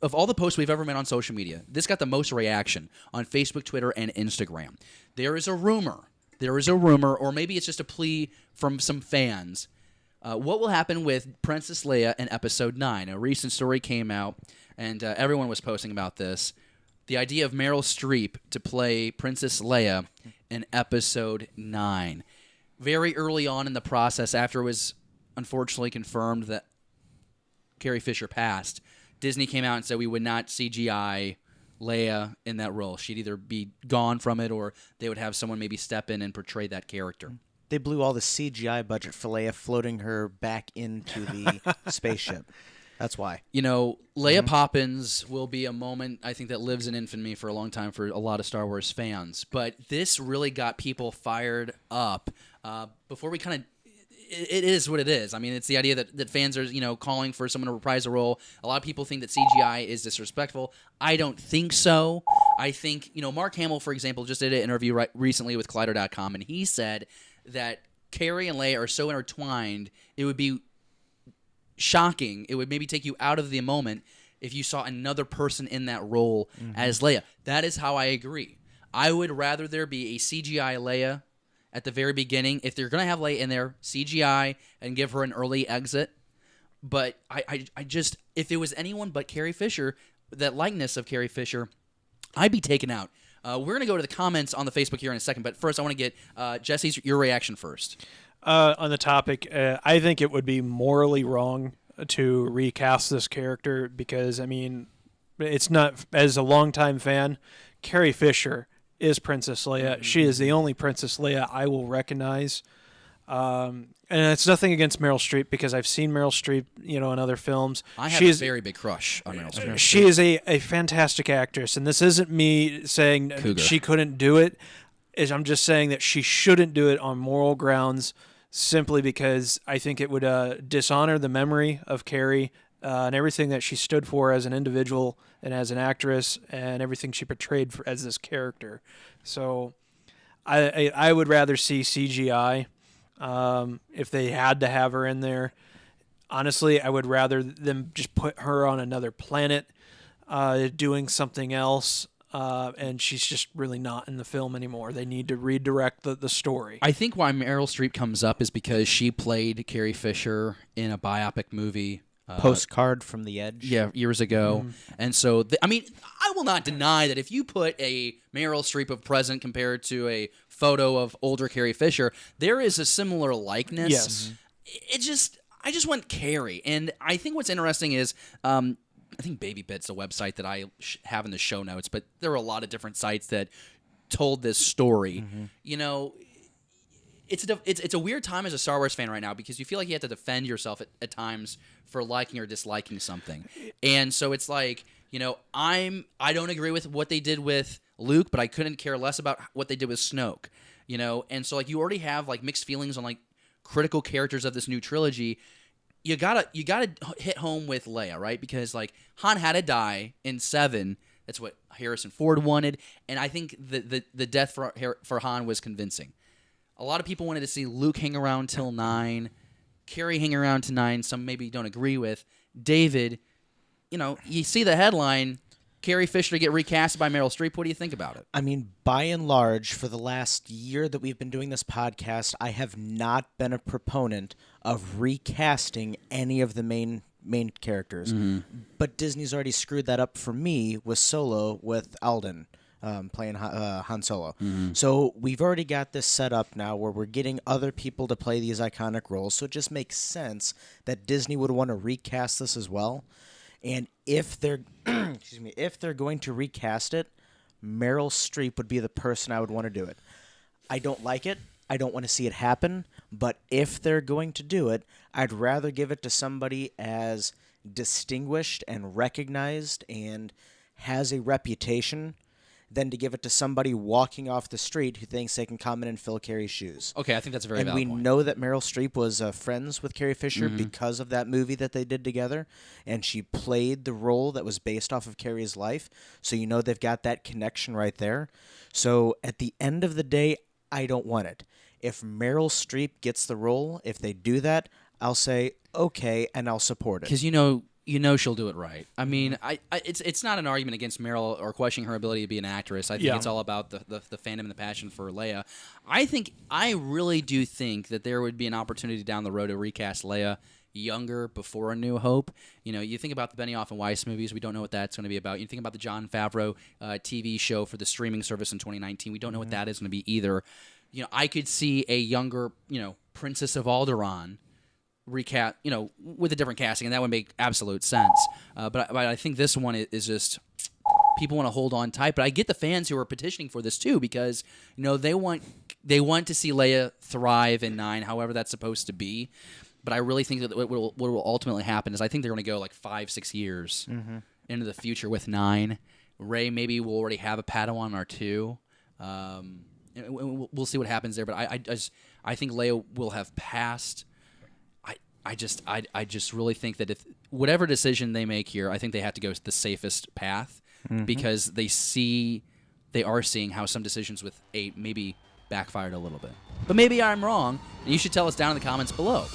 of all the posts we've ever made on social media, this got the most reaction on Facebook, Twitter, and Instagram. There is a rumor, or maybe it's just a plea from some fans. What will happen with Princess Leia in Episode 9? A recent story came out, and everyone was posting about this. The idea of Meryl Streep to play Princess Leia in Episode 9. Very early on in the process, after it was unfortunately confirmed that Carrie Fisher passed, Disney came out and said we would not CGI Leia in that role. She'd either be gone from it or they would have someone maybe step in and portray that character. They blew all the CGI budget for Leia floating her back into the spaceship. That's why. Leia Poppins will be a moment, I think, that lives in infamy for a long time for a lot of Star Wars fans. But this really got people fired up. Before we kind of... It is what it is. I mean, it's the idea that fans are, calling for someone to reprise a role. A lot of people think that CGI is disrespectful. I don't think so. I think, Mark Hamill, for example, just did an interview recently with Collider.com, and he said that Carrie and Leia are so intertwined, it would be shocking. It would maybe take you out of the moment if you saw another person in that role as Leia. That is how I agree. I would rather there be a CGI Leia at the very beginning. If they're going to have Leia in there, CGI and give her an early exit. But I just, if it was anyone but Carrie Fisher, that likeness of Carrie Fisher, I'd be taken out. We're going to go to the comments on the Facebook here in a second, but first I want to get Jesse's your reaction first. On the topic, I think it would be morally wrong to recast this character because, it's not, as a longtime fan, Carrie Fisher is Princess Leia. Mm-hmm. She is the only Princess Leia I will recognize. And it's nothing against Meryl Streep because I've seen Meryl Streep, in other films. I have a very big crush on Meryl Streep. She is a fantastic actress, and this isn't me saying she couldn't do it. I'm just saying that she shouldn't do it on moral grounds simply because I think it would dishonor the memory of Carrie and everything that she stood for as an individual and as an actress and everything she portrayed as this character. So I would rather see CGI if they had to have her in there. Honestly, I would rather them just put her on another planet doing something else. And she's just really not in the film anymore. They need to redirect the story. I think why Meryl Streep comes up is because she played Carrie Fisher in a biopic movie. Postcard from the Edge. Yeah, years ago. And so, I will not deny that if you put a Meryl Streep of present compared to a photo of older Carrie Fisher, there is a similar likeness. Yes. I just want Carrie. And I think what's interesting is... I think Baby Bit's a website that I have in the show notes, but there are a lot of different sites that told this story. It's a weird time as a Star Wars fan right now because you feel like you have to defend yourself at times for liking or disliking something. And so it's like, I don't agree with what they did with Luke, but I couldn't care less about what they did with Snoke. And so like you already have like mixed feelings on like critical characters of this new trilogy. You gotta hit home with Leia, right? Because like Han had to die in 7. That's what Harrison Ford wanted, and I think the death for Han was convincing. A lot of people wanted to see Luke hang around till 9, Carrie hang around to 9. Some maybe don't agree with David. You see the headline: Carrie Fisher to get recasted by Meryl Streep. What do you think about it? By and large, for the last year that we've been doing this podcast, I have not been a proponent of recasting any of the main characters. But Disney's already screwed that up for me with Solo, with Alden playing Han Solo. So we've already got this set up now where we're getting other people to play these iconic roles. So it just makes sense that Disney would want to recast this as well. And if they're if they're going to recast it, Meryl Streep would be the person I would want to do it. I don't like it. I don't want to see it happen. But if they're going to do it, I'd rather give it to somebody as distinguished and recognized and has a reputation than to give it to somebody walking off the street who thinks they can come in and fill Carrie's shoes. Okay, I think that's a very valid point. And we know that Meryl Streep was friends with Carrie Fisher because of that movie that they did together, and she played the role that was based off of Carrie's life, so they've got that connection right there. So at the end of the day, I don't want it. If Meryl Streep gets the role, if they do that, I'll say, okay, and I'll support it. Because, you know she'll do it right. I mean, it's not an argument against Meryl or questioning her ability to be an actress. I think it's all about the fandom and the passion for Leia. I really do think that there would be an opportunity down the road to recast Leia younger before A New Hope. You know, you think about the Benioff and Weiss movies. We don't know what that's going to be about. You think about the Jon Favreau TV show for the streaming service in 2019. We don't know what that is going to be either. You know, I could see a younger, Princess of Alderaan recast, with a different casting, and that would make absolute sense. But I think this one is just people want to hold on tight. But I get the fans who are petitioning for this too, because they want to see Leia thrive in 9, however that's supposed to be. But I really think that what will ultimately happen is I think they're going to go like 5-6 years into the future with 9. Rey maybe will already have a Padawan or 2. We'll see what happens there. But I think Leia will have passed. I just really think that if whatever decision they make here, I think they have to go the safest path because they are seeing how some decisions with 8 maybe backfired a little bit. But maybe I'm wrong, and you should tell us down in the comments below.